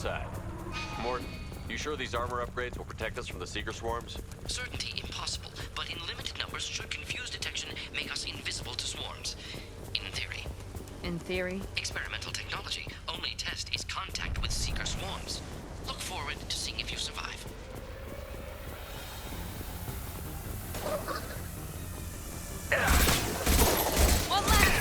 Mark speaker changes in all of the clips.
Speaker 1: inside. Morton, you sure these armor upgrades will protect us from the Seeker swarms?
Speaker 2: Certainty impossible, but in limited numbers should confuse detection, make us invisible to swarms. In theory.
Speaker 3: In theory?
Speaker 2: Experimental technology. Only test is contact with Seeker swarms. Look forward to seeing if you survive.
Speaker 3: One left!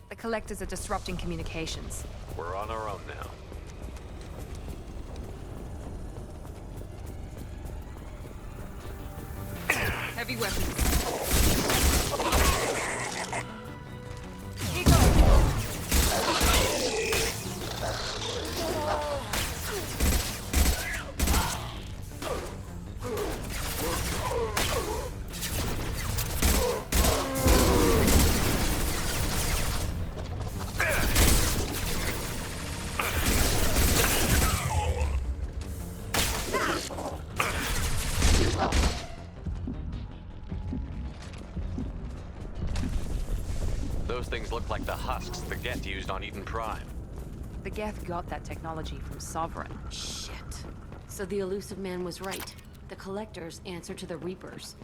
Speaker 3: The collectors are disrupting communications.
Speaker 1: We're on our own now.
Speaker 3: Heavy weapons.
Speaker 1: Those things look like the husks the Geth used on Eden Prime.
Speaker 3: The Geth got that technology from Sovereign.
Speaker 4: Shit. So the elusive man was right. The collectors answer to the Reapers.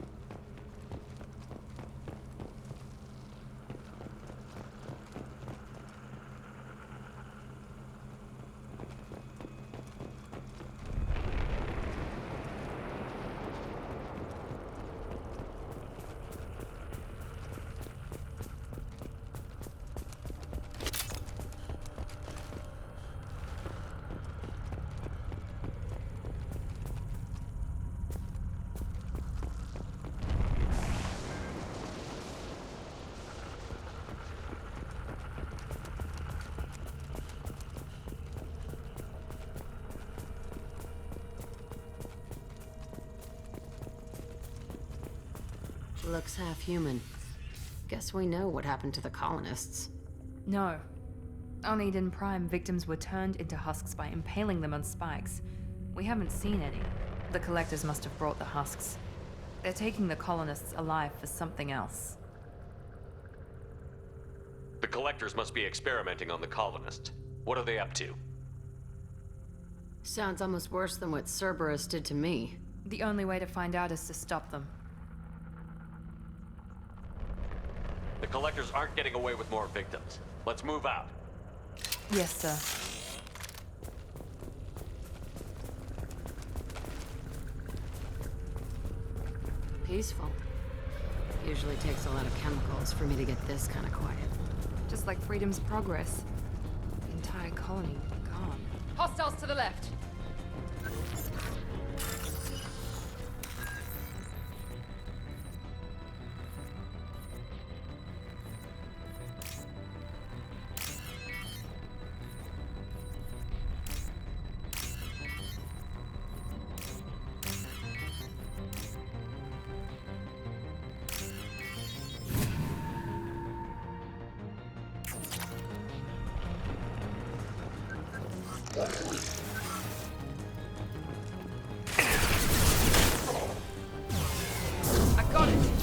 Speaker 4: Looks half human. Guess we know what happened to the colonists.
Speaker 3: No. On Eden Prime, victims were turned into husks by impaling them on spikes. We haven't seen any. The collectors must have brought the husks. They're taking the colonists alive for something else.
Speaker 1: The collectors must be experimenting on the colonists. What are they up to?
Speaker 4: Sounds almost worse than what Cerberus did to me.
Speaker 3: The only way to find out is to stop them.
Speaker 1: The collectors aren't getting away with more victims. Let's move out.
Speaker 3: Yes, sir.
Speaker 4: Peaceful. Usually takes a lot of chemicals for me to get this kind of quiet.
Speaker 3: Just like Freedom's Progress. The entire colony gone. Hostiles to the left! I got it!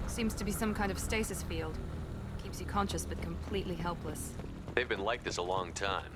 Speaker 3: Seems to be some kind of stasis field. Keeps you conscious but completely helpless.
Speaker 1: They've been like this a long time.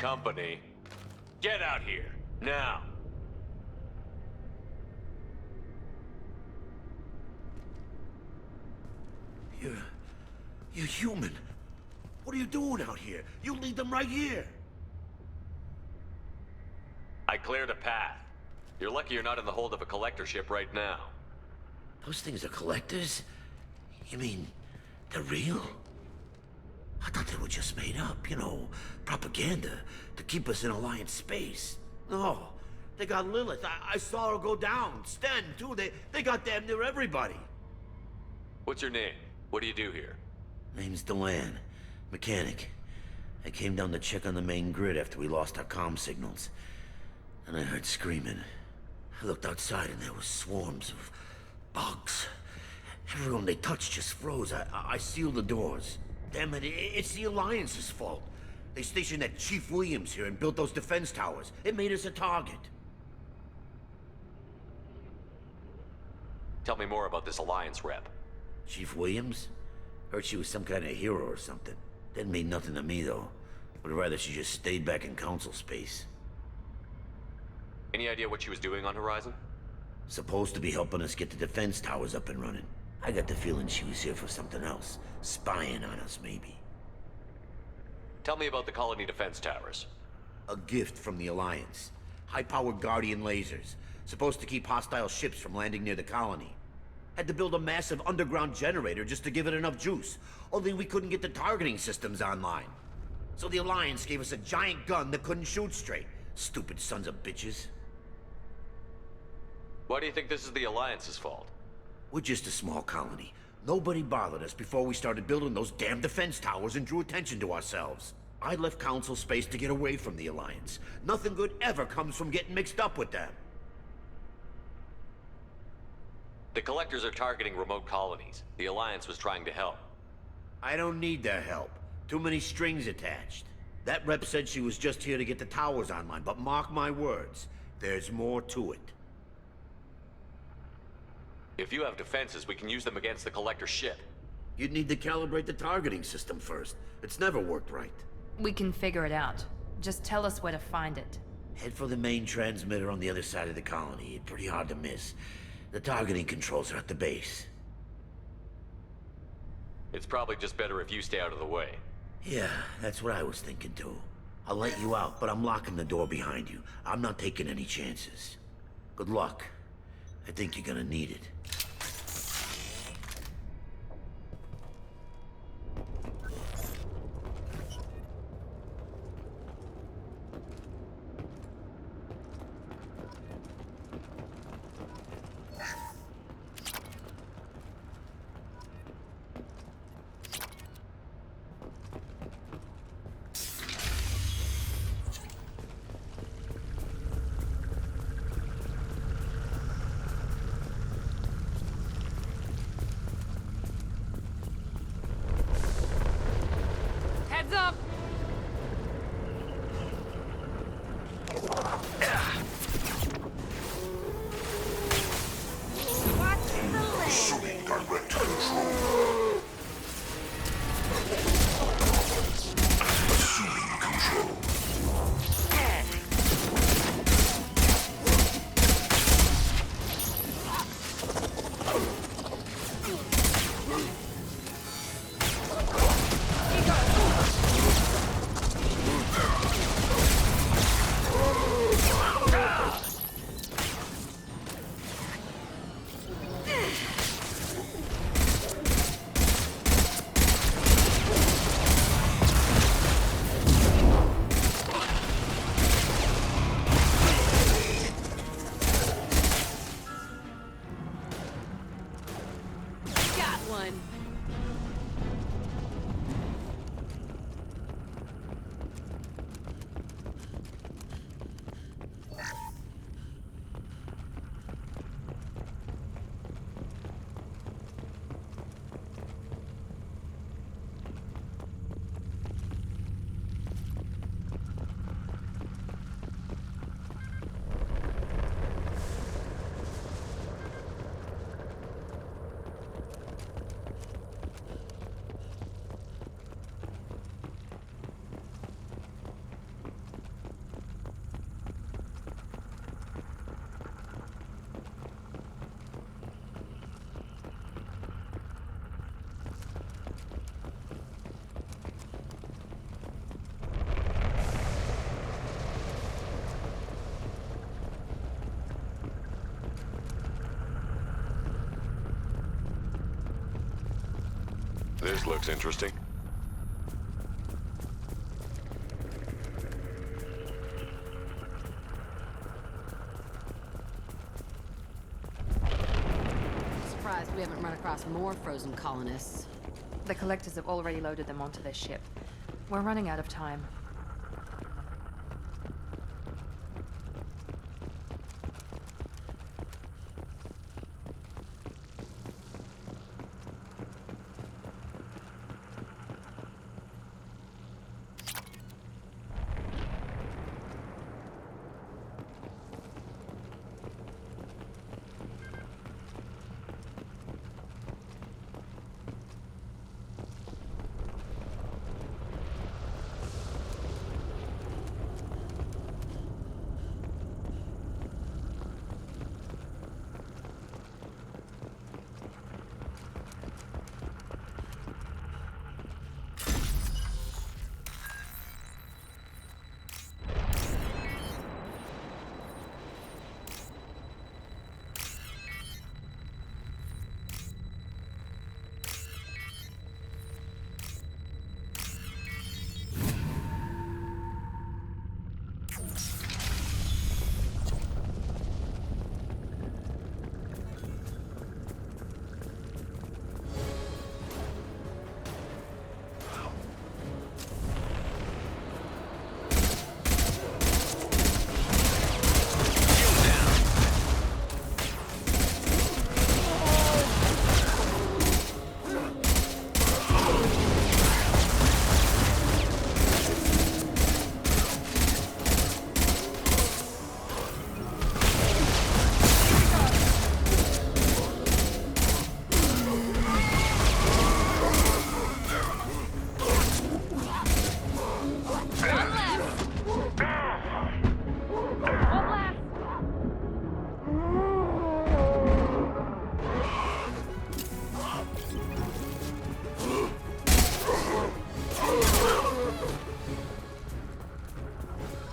Speaker 1: company. Get out here, now.
Speaker 5: You're human. What are you doing out here? You lead them right here.
Speaker 1: I cleared a path. You're lucky you're not in the hold of a collector ship right now.
Speaker 5: Those things are collectors? You mean, they're real? I thought they were just made up, you know, propaganda to keep us in Alliance space. No, they got Lilith. I saw her go down. Sten, too. They got damn near everybody.
Speaker 1: What's your name? What do you do here?
Speaker 5: Name's Delan. Mechanic. I came down to check on the main grid after we lost our comm signals. And I heard screaming. I looked outside and there was swarms of bugs. Everyone they touched just froze. I sealed the doors. Damn it, it's the Alliance's fault. They stationed that Chief Williams here and built those defense towers. It made us a target.
Speaker 1: Tell me more about this Alliance rep.
Speaker 5: Chief Williams? Heard she was some kind of hero or something. Didn't mean nothing to me, though. Would rather she just stayed back in Council space.
Speaker 1: Any idea what she was doing on Horizon?
Speaker 5: Supposed to be helping us get the defense towers up and running. I got the feeling she was here for something else. Spying on us, maybe.
Speaker 1: Tell me about the colony defense towers.
Speaker 5: A gift from the Alliance. High-powered Guardian lasers. Supposed to keep hostile ships from landing near the colony. Had to build a massive underground generator just to give it enough juice. Only we couldn't get the targeting systems online. So the Alliance gave us a giant gun that couldn't shoot straight. Stupid sons of bitches.
Speaker 1: Why do you think this is the Alliance's fault?
Speaker 5: We're just a small colony. Nobody bothered us before we started building those damn defense towers and drew attention to ourselves. I left Council space to get away from the Alliance. Nothing good ever comes from getting mixed up with them.
Speaker 1: The Collectors are targeting remote colonies. The Alliance was trying to help.
Speaker 5: I don't need their help. Too many strings attached. That rep said she was just here to get the towers online, but mark my words, there's more to it.
Speaker 1: If you have defenses, we can use them against the Collector ship.
Speaker 5: You'd need to calibrate the targeting system first. It's never worked right.
Speaker 3: We can figure it out. Just tell us where to find it.
Speaker 5: Head for the main transmitter on the other side of the colony. Pretty hard to miss. The targeting controls are at the base.
Speaker 1: It's probably just better if you stay out of the way.
Speaker 5: Yeah, that's what I was thinking too. I'll let you out, but I'm locking the door behind you. I'm not taking any chances. Good luck. I think you're gonna need it.
Speaker 3: Heads up!
Speaker 6: Assuming direct control. Assuming control.
Speaker 1: This looks interesting.
Speaker 4: Surprised we haven't run across more frozen colonists.
Speaker 3: The collectors have already loaded them onto their ship. We're running out of time.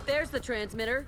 Speaker 4: There's the transmitter.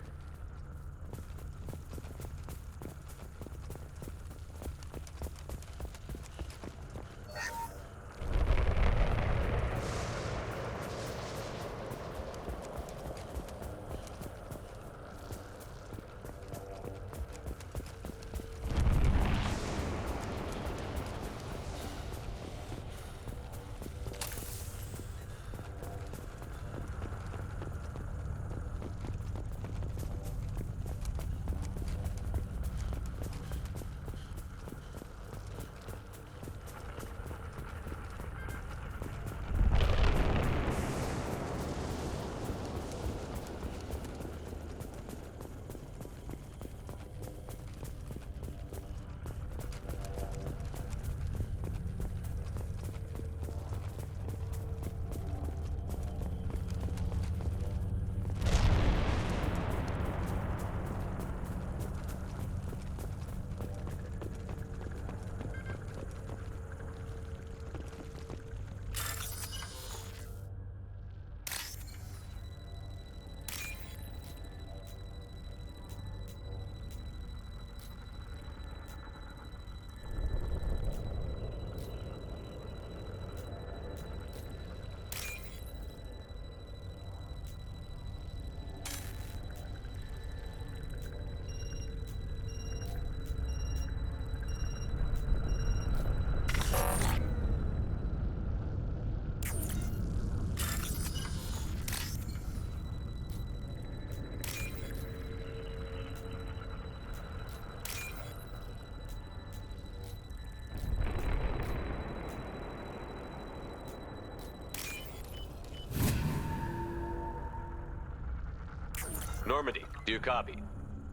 Speaker 1: Normandy, do you copy?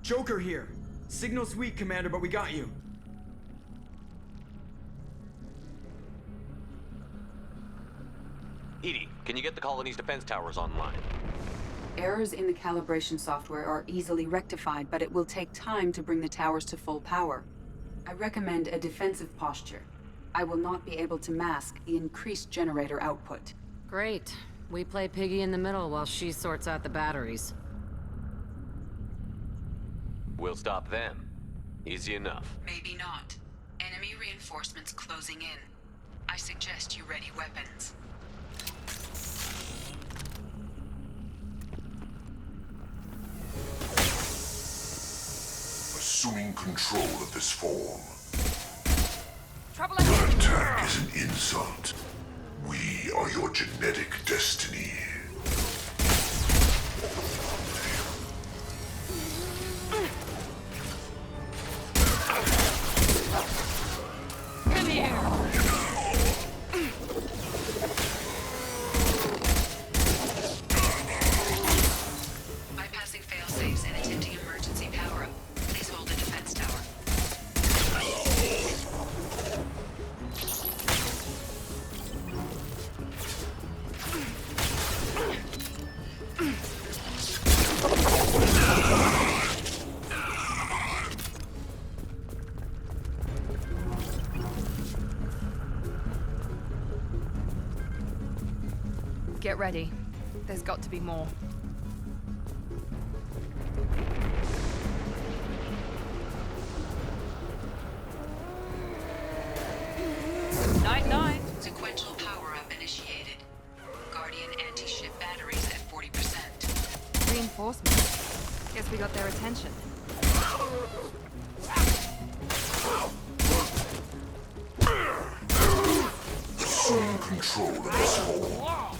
Speaker 7: Joker here. Signal's weak, Commander, but we got you.
Speaker 1: Edie, can you get the colony's defense towers online?
Speaker 8: Errors in the calibration software are easily rectified, but it will take time to bring the towers to full power. I recommend a defensive posture. I will not be able to mask the increased generator output.
Speaker 4: Great. We play piggy in the middle while she sorts out the batteries.
Speaker 1: We'll stop them. Easy enough.
Speaker 8: Maybe not. Enemy reinforcements closing in. I suggest you ready weapons.
Speaker 6: Assuming control of this form.
Speaker 3: Trouble
Speaker 6: Your
Speaker 3: ahead!
Speaker 6: attack is an insult. We are your genetic destiny.
Speaker 3: Come here!
Speaker 8: Bypassing fail-safes and attempting emergency power-up. Please hold the defense tower.
Speaker 3: Get ready. There's got to be more. Night-night.
Speaker 8: Sequential power-up initiated. Guardian anti-ship batteries at 40%.
Speaker 3: Reinforcements. Guess we got their attention.
Speaker 6: Assume control of this form.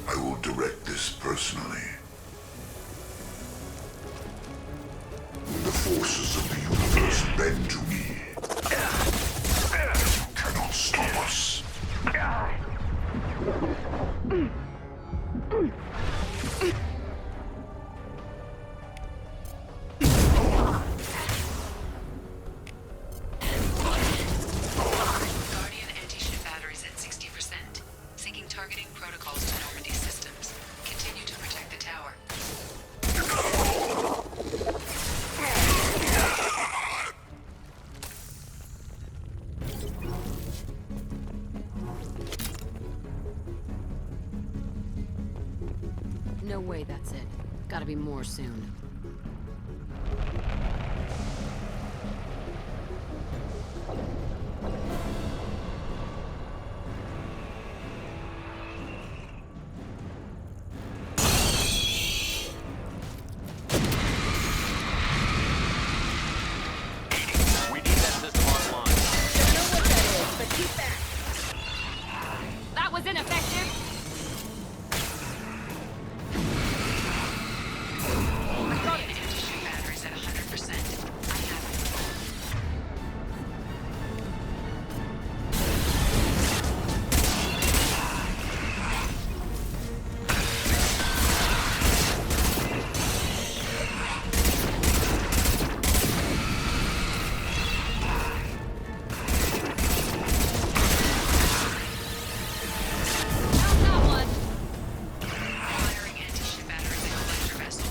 Speaker 6: I will direct this personally. The forces of the universe bend to me. You cannot stop us.
Speaker 8: Guardian anti-ship batteries at 60%. Syncing targeting protocols to Normandy systems. Continue to protect the tower.
Speaker 4: No way that's it. Gotta be more soon.
Speaker 1: We need that system online.
Speaker 3: That was ineffective!
Speaker 8: Guardian anti-ship batteries at 100%. I have it.
Speaker 3: How's that one?
Speaker 8: Firing anti-ship batteries at collector vessel.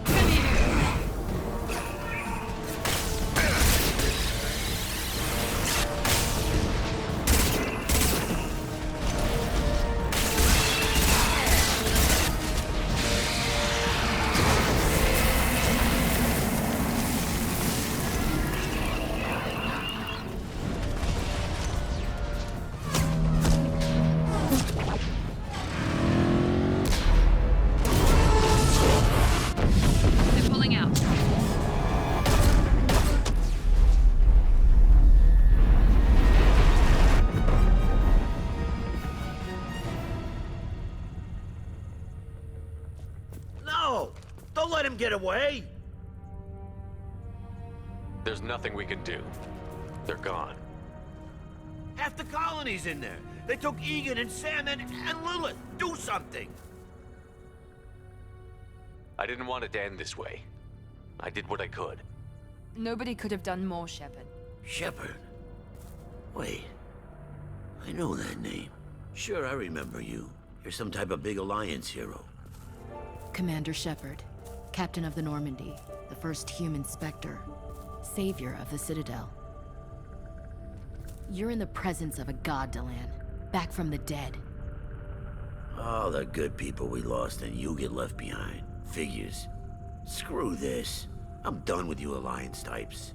Speaker 3: Come here! They're pulling out.
Speaker 5: No! Don't let him get away!
Speaker 1: There's nothing we can do. They're gone.
Speaker 5: Half the colony's in there. They took Egan and Sam and Lilith. Do something!
Speaker 1: I didn't want it to end this way. I did what I could.
Speaker 3: Nobody could have done more, Sheppard.
Speaker 5: Sheppard. Wait. I know that name. Sure, I remember you. You're some type of big Alliance hero.
Speaker 4: Commander Sheppard, Captain of the Normandy, the first human Spectre, Savior of the Citadel. You're in the presence of a god, Delan. Back from the dead.
Speaker 5: All the good people we lost and you get left behind. Figures. Screw this. I'm done with you Alliance types.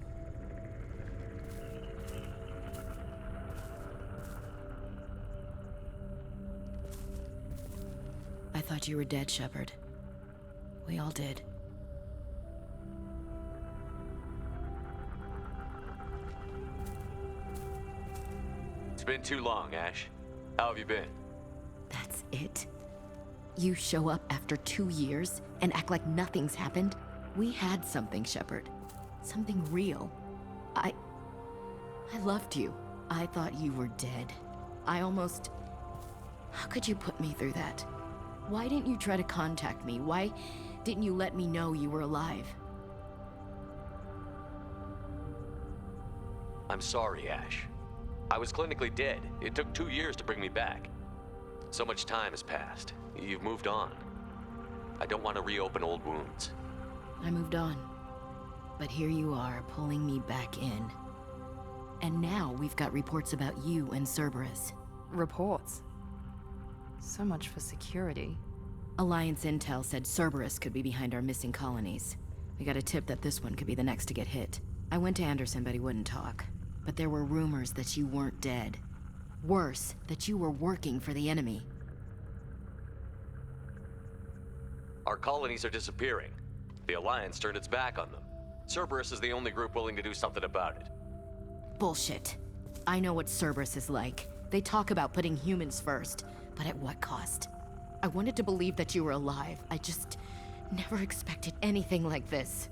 Speaker 4: I thought you were dead, Sheppard. We all did.
Speaker 1: It's been too long, Ash. How have you been?
Speaker 4: That's it? You show up after 2 years and act like nothing's happened? We had something, Sheppard. Something real. I loved you. I thought you were dead. I almost... How could you put me through that? Why didn't you try to contact me? Why didn't you let me know you were alive?
Speaker 1: I'm sorry, Ash. I was clinically dead. It took 2 years to bring me back. So much time has passed. You've moved on. I don't want to reopen old wounds.
Speaker 4: I moved on. But here you are, pulling me back in. And now we've got reports about you and Cerberus.
Speaker 3: Reports. So much for security.
Speaker 4: Alliance intel said Cerberus could be behind our missing colonies. We got a tip that this one could be the next to get hit. I went to Anderson, but he wouldn't talk. But there were rumors that you weren't dead. Worse, that you were working for the enemy.
Speaker 1: Our colonies are disappearing. The Alliance turned its back on them. Cerberus is the only group willing to do something about it.
Speaker 4: Bullshit. I know what Cerberus is like. They talk about putting humans first, but at what cost? I wanted to believe that you were alive. I just never expected anything like this.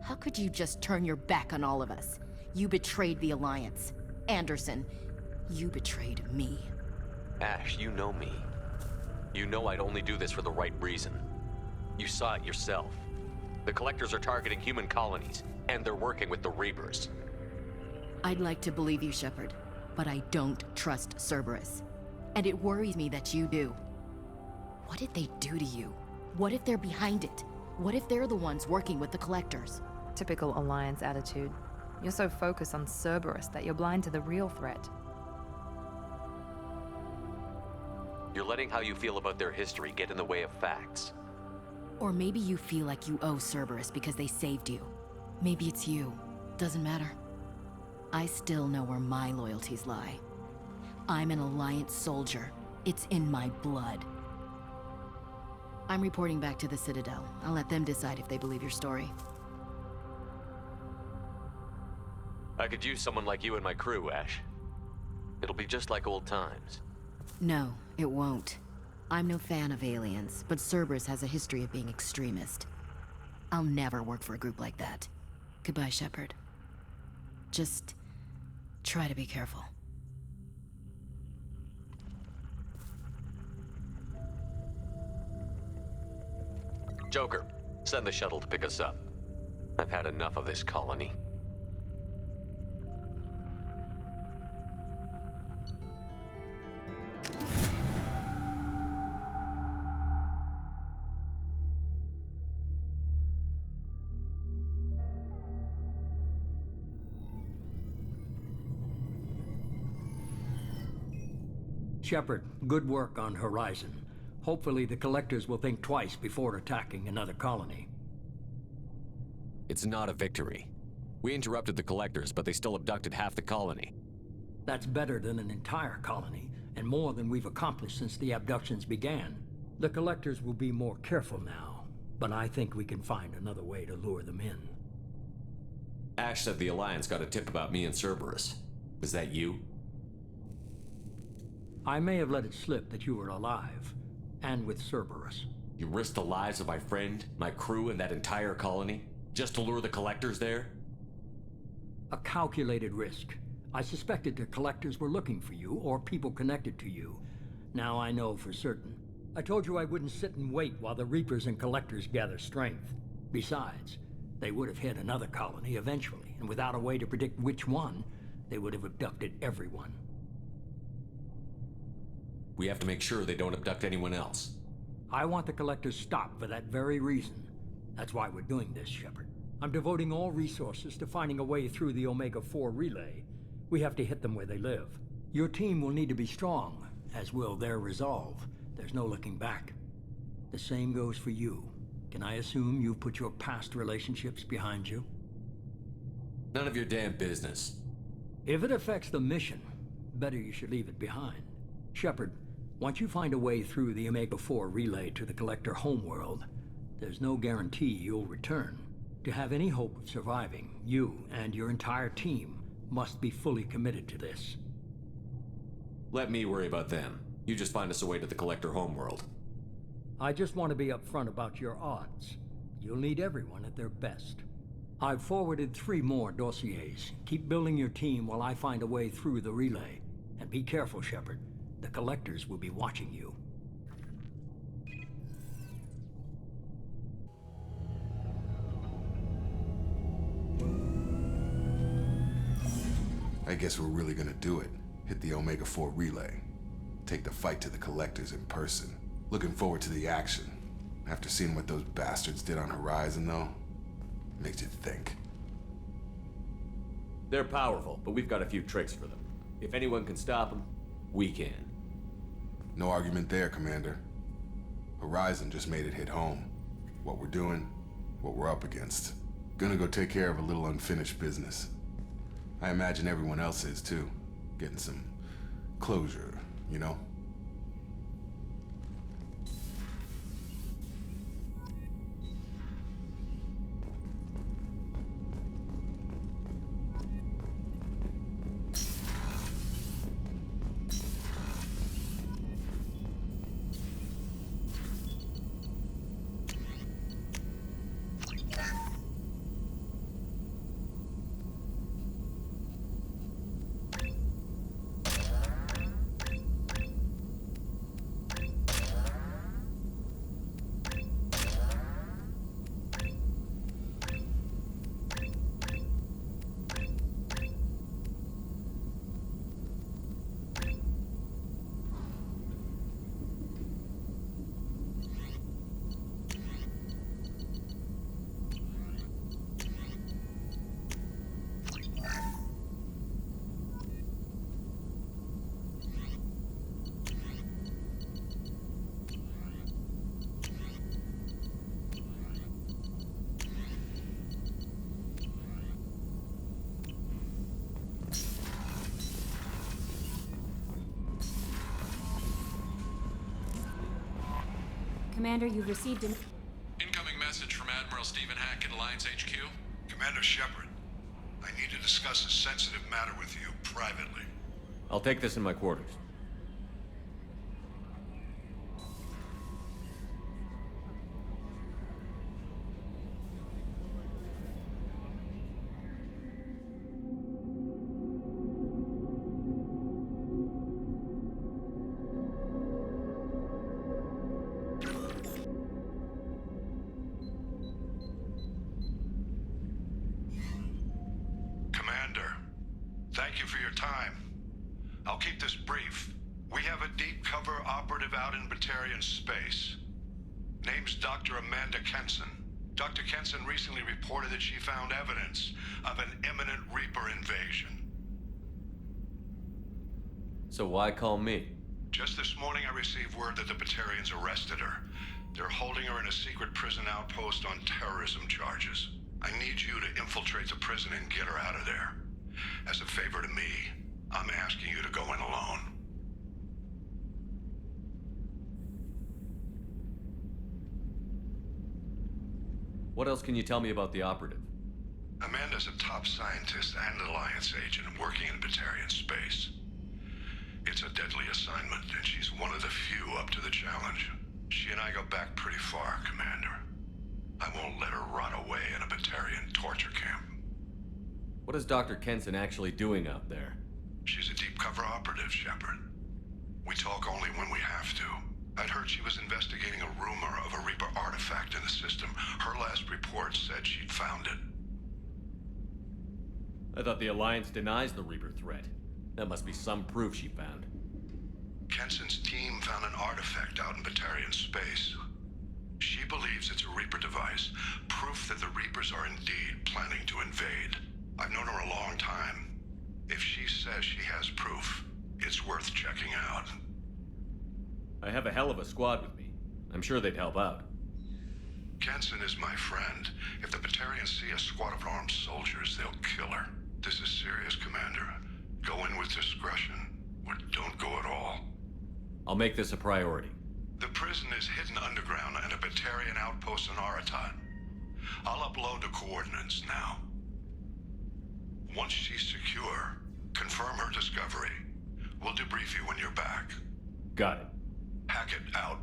Speaker 4: How could you just turn your back on all of us? You betrayed the Alliance. Anderson, you betrayed me.
Speaker 1: Ash, you know me. You know I'd only do this for the right reason. You saw it yourself. The Collectors are targeting human colonies, and they're working with the Reapers.
Speaker 4: I'd like to believe you, Sheppard, but I don't trust Cerberus. And it worries me that you do. What did they do to you? What if they're behind it? What if they're the ones working with the Collectors?
Speaker 3: Typical Alliance attitude. You're so focused on Cerberus that you're blind to the real threat.
Speaker 1: You're letting how you feel about their history get in the way of facts.
Speaker 4: Or maybe you feel like you owe Cerberus because they saved you. Maybe it's you. Doesn't matter. I still know where my loyalties lie. I'm an Alliance soldier. It's in my blood. I'm reporting back to the Citadel. I'll let them decide if they believe your story.
Speaker 1: I could use someone like you in my crew, Ash. It'll be just like old times.
Speaker 4: No, it won't. I'm no fan of aliens, but Cerberus has a history of being extremist. I'll never work for a group like that. Goodbye, Sheppard. Just try to be careful.
Speaker 1: Joker, send the shuttle to pick us up. I've had enough of this colony.
Speaker 9: Sheppard, good work on Horizon. Hopefully the Collectors will think twice before attacking another colony.
Speaker 1: It's not a victory. We interrupted the Collectors, but they still abducted half the colony.
Speaker 9: That's better than an entire colony, and more than we've accomplished since the abductions began. The Collectors will be more careful now, but I think we can find another way to lure them in.
Speaker 1: Ash said the Alliance got a tip about me and Cerberus. Was that you?
Speaker 9: I may have let it slip that you were alive, and with Cerberus.
Speaker 1: You risked the lives of my friend, my crew, and that entire colony, just to lure the Collectors there?
Speaker 9: A calculated risk. I suspected the Collectors were looking for you, or people connected to you. Now I know for certain. I told you I wouldn't sit and wait while the Reapers and Collectors gather strength. Besides, they would have hit another colony eventually, and without a way to predict which one, they would have abducted everyone.
Speaker 1: We have to make sure they don't abduct anyone else.
Speaker 9: I want the Collectors stopped for that very reason. That's why we're doing this, Sheppard. I'm devoting all resources to finding a way through the Omega-4 relay. We have to hit them where they live. Your team will need to be strong, as will their resolve. There's no looking back. The same goes for you. Can I assume you've put your past relationships behind you?
Speaker 1: None of your damn business.
Speaker 9: If it affects the mission, better you should leave it behind. Sheppard, once you find a way through the Omega-4 relay to the Collector homeworld, there's no guarantee you'll return. To have any hope of surviving, you and your entire team must be fully committed to this.
Speaker 1: Let me worry about them. You just find us a way to the Collector homeworld.
Speaker 9: I just want to be upfront about your odds. You'll need everyone at their best. I've forwarded 3 more dossiers. Keep building your team while I find a way through the relay. And be careful, Sheppard. The Collectors will be watching you.
Speaker 6: I guess we're really gonna do it. Hit the Omega-4 relay. Take the fight to the Collectors in person. Looking forward to the action. After seeing what those bastards did on Horizon, though, makes you think.
Speaker 1: They're powerful, but we've got a few tricks for them. If anyone can stop them, we can.
Speaker 6: No argument there, Commander. Horizon just made it hit home. What we're doing, what we're up against. Gonna go take care of a little unfinished business. I imagine everyone else is, too. Getting some closure, you know?
Speaker 10: Commander, you've received an...
Speaker 11: Incoming message from Admiral Stephen Hackett, Alliance HQ.
Speaker 6: Commander Sheppard, I need to discuss a sensitive matter with you privately.
Speaker 1: I'll take this in my quarters.
Speaker 6: Thank you for your time. I'll keep this brief. We have a deep cover operative out in Batarian space. Name's Dr. Amanda Kenson. Dr. Kenson recently reported that she found evidence of an imminent Reaper invasion.
Speaker 1: So why call me?
Speaker 6: Just this morning I received word that the Batarians arrested her. They're holding her in a secret prison outpost on terrorism charges. I need you to infiltrate the prison and get her out of there. As a favor to me, I'm asking you to go in alone.
Speaker 1: What else can you tell me about the operative?
Speaker 6: Amanda's a top scientist and Alliance agent working in Batarian space. It's a deadly assignment, and she's one of the few up to the challenge. She and I go back pretty far, Commander. I won't let her rot away in a Batarian torture camp.
Speaker 1: What is Dr. Kenson actually doing out there?
Speaker 6: She's a deep cover operative, Sheppard. We talk only when we have to. I'd heard she was investigating a rumor of a Reaper artifact in the system. Her last report said she'd found it.
Speaker 1: I thought the Alliance denies the Reaper threat. That must be some proof she found.
Speaker 6: Kenson's team found an artifact out in Batarian space. She believes it's a Reaper device, proof that the Reapers are indeed planning to invade. I've known her a long time. If she says she has proof, It's worth checking out.
Speaker 1: I have a hell of a squad with me. I'm sure they'd help out.
Speaker 6: Kenson is my friend. If the Batarians see a squad of armed soldiers, they'll kill her. This is serious, Commander. Go in with discretion, or don't go at all.
Speaker 1: I'll make this a priority.
Speaker 6: The prison is hidden underground and a Batarian outpost in Aratat. I'll upload the coordinates now. Once she's secure, confirm her discovery. We'll debrief you when you're back.
Speaker 1: Got it.
Speaker 6: Hackett out.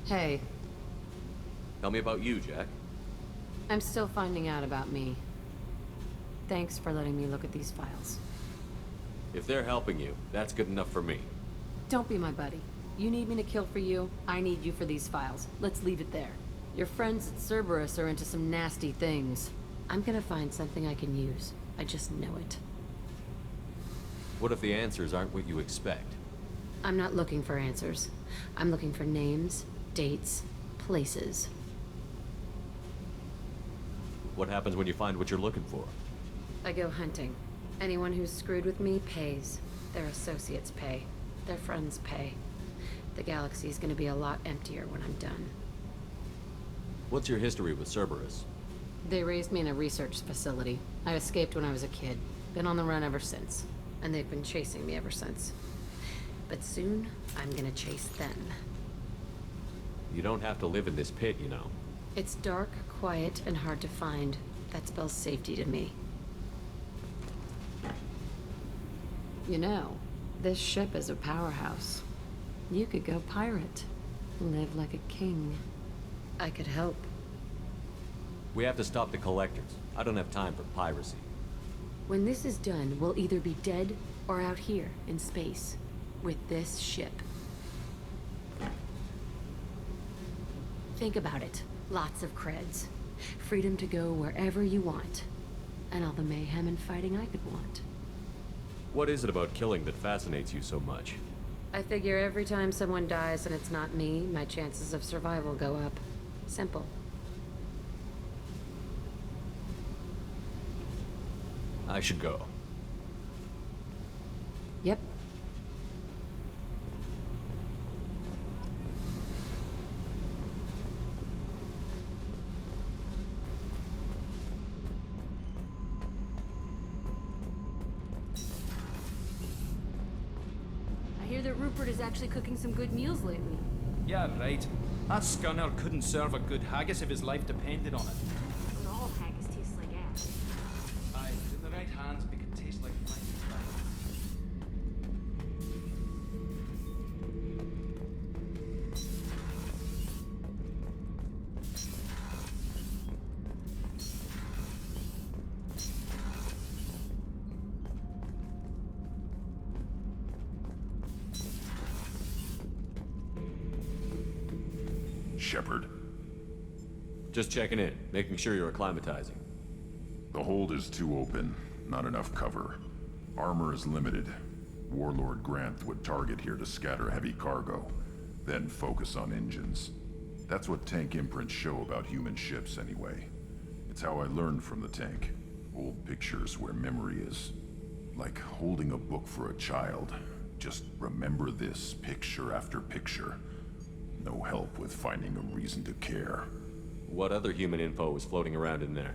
Speaker 10: Hey,
Speaker 1: Tell me about you, Jack.
Speaker 10: I'm still finding out about me. Thanks for letting me look at these files.
Speaker 1: If they're helping you, that's good enough for me.
Speaker 10: Don't be my buddy. You need me to kill for you, I need you for these files. Let's leave it there. Your friends at Cerberus are into some nasty things. I'm gonna find something I can use. I just know it.
Speaker 1: What if the answers aren't what you expect?
Speaker 10: I'm not looking for answers. I'm looking for names, dates, places.
Speaker 1: What happens when you find what you're looking for?
Speaker 10: I go hunting. Anyone who's screwed with me pays. Their associates pay. Their friends pay. The galaxy's gonna be a lot emptier when I'm done.
Speaker 1: What's your history with Cerberus?
Speaker 10: They raised me in a research facility. I escaped when I was a kid. Been on the run ever since. And they've been chasing me ever since. But soon, I'm gonna chase them.
Speaker 1: You don't have to live in this pit, you know.
Speaker 10: It's dark, quiet, and hard to find. That spells safety to me. You know, this ship is a powerhouse. You could go pirate. Live like a king. I could help.
Speaker 1: We have to stop the collectors. I don't have time for piracy.
Speaker 10: When this is done, we'll either be dead or out here in space with this ship. Think about it. Lots of creds. Freedom to go wherever you want. And all the mayhem and fighting I could want.
Speaker 1: What is it about killing that fascinates you so much?
Speaker 10: I figure every time someone dies and it's not me, my chances of survival go up. Simple.
Speaker 1: I should go.
Speaker 10: Yep.
Speaker 12: I hear that Rupert is actually cooking some good meals lately.
Speaker 13: Yeah, right. That scunner couldn't serve a good haggis if his life depended on it.
Speaker 12: But all haggis tastes like ass.
Speaker 13: Aye, but in the right hands, it could taste like fine stuff.
Speaker 6: Sheppard.
Speaker 1: Just checking in, making sure you're acclimatizing.
Speaker 6: The hold is too open, not enough cover. Armor is limited. Warlord Grant would target here to scatter heavy cargo, then focus on engines. That's what tank imprints show about human ships anyway.
Speaker 14: It's how I learned from the tank. Old pictures where memory is. Like holding a book for a child. Just remember this, picture after picture. No help with finding a reason to care.
Speaker 1: What other human info was floating around in there?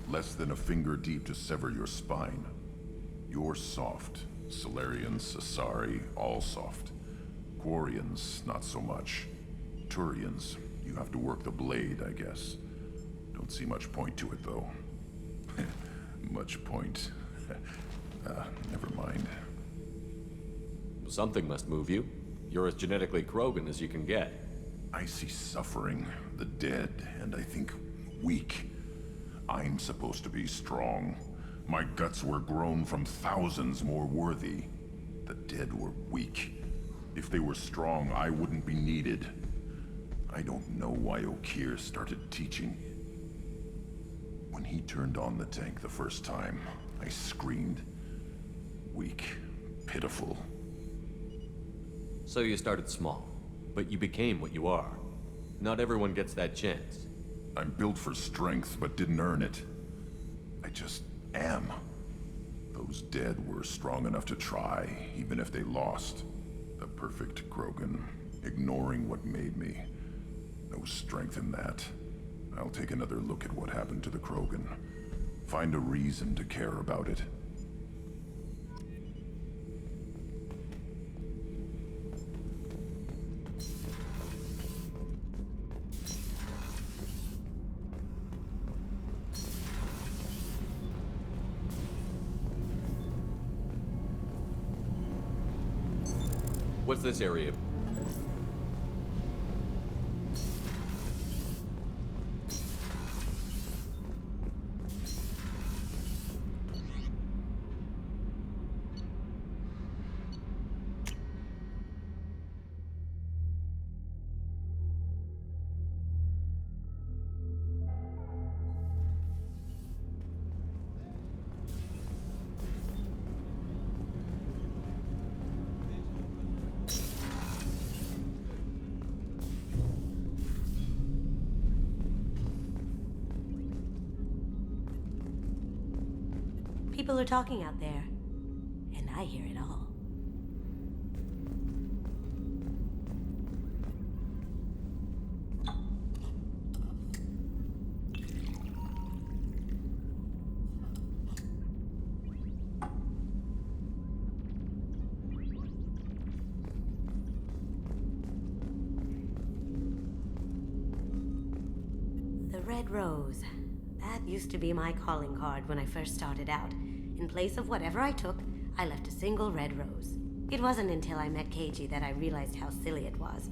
Speaker 14: Less than a finger deep to sever your spine. You're soft. Solarians, Asari, all soft. Quarians, not so much. Turians, you have to work the blade, I guess. Don't see much point to it, though. Much point. Never mind.
Speaker 1: Something must move you. You're as genetically Krogan as you can get.
Speaker 14: I see suffering, the dead, and I think weak. I'm supposed to be strong. My guts were grown from thousands more worthy. The dead were weak. If they were strong, I wouldn't be needed. I don't know why Okeer started teaching. When he turned on the tank the first time, I screamed. Weak, pitiful.
Speaker 1: So you started small, but you became what you are. Not everyone gets that chance.
Speaker 14: I'm built for strength, but didn't earn it. I just am. Those dead were strong enough to try, even if they lost. The perfect Krogan, ignoring what made me. No strength in that. I'll take another look at what happened to the Krogan. Find a reason to care about it.
Speaker 1: What's this area?
Speaker 15: People are talking out there, and I hear it all. The Red Rose. That used to be my calling card when I first started out. In place of whatever I took, I left a single red rose. It wasn't until I met KG that I realized how silly it was.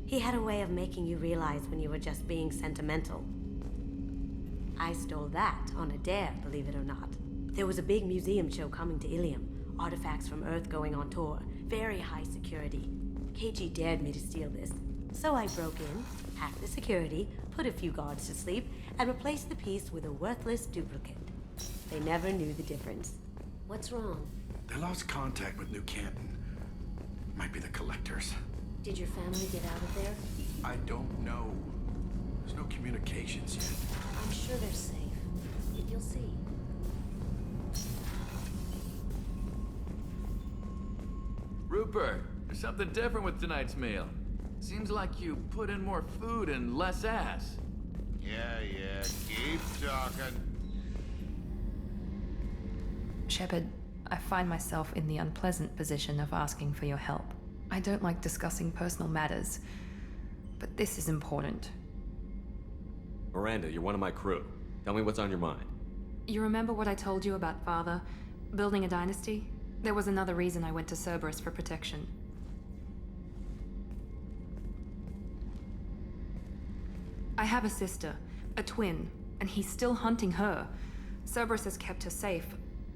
Speaker 15: He had a way of making you realize when you were just being sentimental. I stole that on a dare, believe it or not. There was a big museum show coming to Ilium. Artifacts from Earth going on tour. Very high security. KG dared me to steal this. So I broke in, hacked the security, put a few guards to sleep, and replaced the piece with a worthless duplicate. They never knew the difference. What's wrong?
Speaker 16: They lost contact with New Canton. Might be the collectors.
Speaker 15: Did your family get out of there?
Speaker 16: I don't know. There's no communications yet.
Speaker 15: I'm sure they're safe. You'll see.
Speaker 17: Rupert, there's something different with tonight's meal. Seems like you put in more food and less ass.
Speaker 18: Yeah, keep talking.
Speaker 3: Sheppard, I find myself in the unpleasant position of asking for your help. I don't like discussing personal matters, but this is important.
Speaker 1: Miranda, you're one of my crew. Tell me what's on your mind.
Speaker 3: You remember what I told you about Father? Building a dynasty? There was another reason I went to Cerberus for protection. I have a sister, a twin, and he's still hunting her. Cerberus has kept her safe,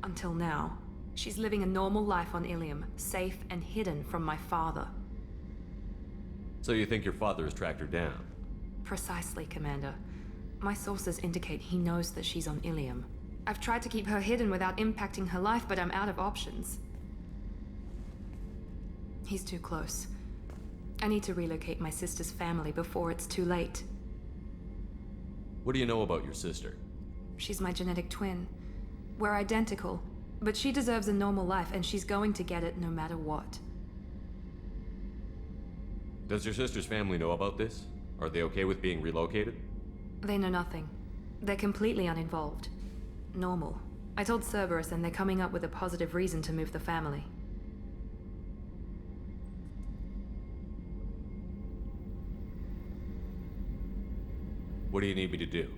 Speaker 3: until now. She's living a normal life on Ilium, safe and hidden from my father.
Speaker 1: So you think your father has tracked her down?
Speaker 3: Precisely, Commander. My sources indicate he knows that she's on Ilium. I've tried to keep her hidden without impacting her life, but I'm out of options. He's too close. I need to relocate my sister's family before it's too late.
Speaker 1: What do you know about your sister?
Speaker 3: She's my genetic twin. We're identical, but she deserves a normal life, and she's going to get it no matter what.
Speaker 1: Does your sister's family know about this? Are they okay with being relocated?
Speaker 3: They know nothing. They're completely uninvolved. Normal. I told Cerberus, and they're coming up with a positive reason to move the family.
Speaker 1: What do you need me to do?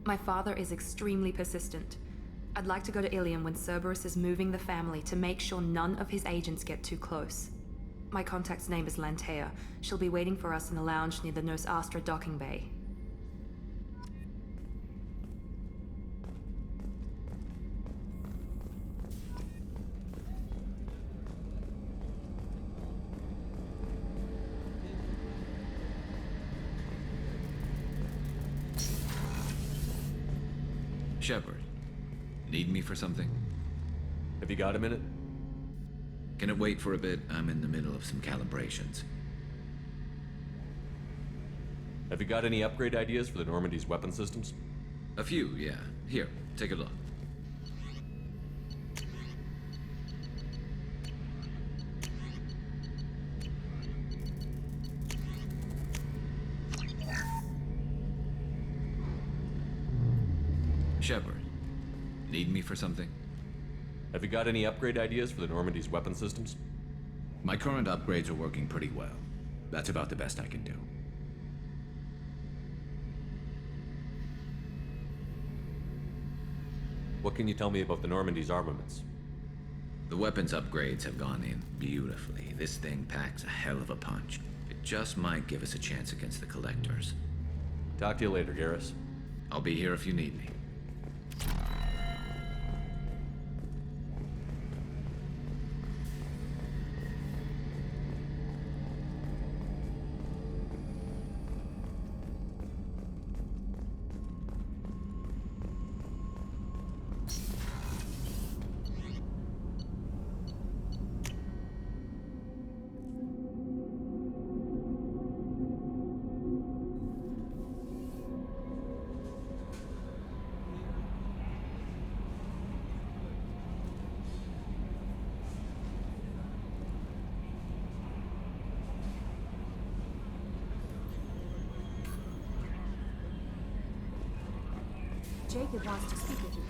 Speaker 3: My father is extremely persistent. I'd like to go to Ilium when Cerberus is moving the family to make sure none of his agents get too close. My contact's name is Lantea. She'll be waiting for us in the lounge near the Nos Astra docking bay.
Speaker 17: Sheppard, need me for something?
Speaker 1: Have you got a minute?
Speaker 17: Can it wait for a bit? I'm in the middle of some calibrations.
Speaker 1: Have you got any upgrade ideas for the Normandy's weapon systems?
Speaker 17: A few, yeah. Here, take a look. Sheppard, need me for something?
Speaker 1: Have you got any upgrade ideas for the Normandy's weapon systems?
Speaker 17: My current upgrades are working pretty well. That's about the best I can do.
Speaker 1: What can you tell me about the Normandy's armaments?
Speaker 17: The weapons upgrades have gone in beautifully. This thing packs a hell of a punch. It just might give us a chance against the Collectors.
Speaker 1: Talk to you later, Garrus.
Speaker 17: I'll be here if you need me.
Speaker 12: Jacob wants to speak with you.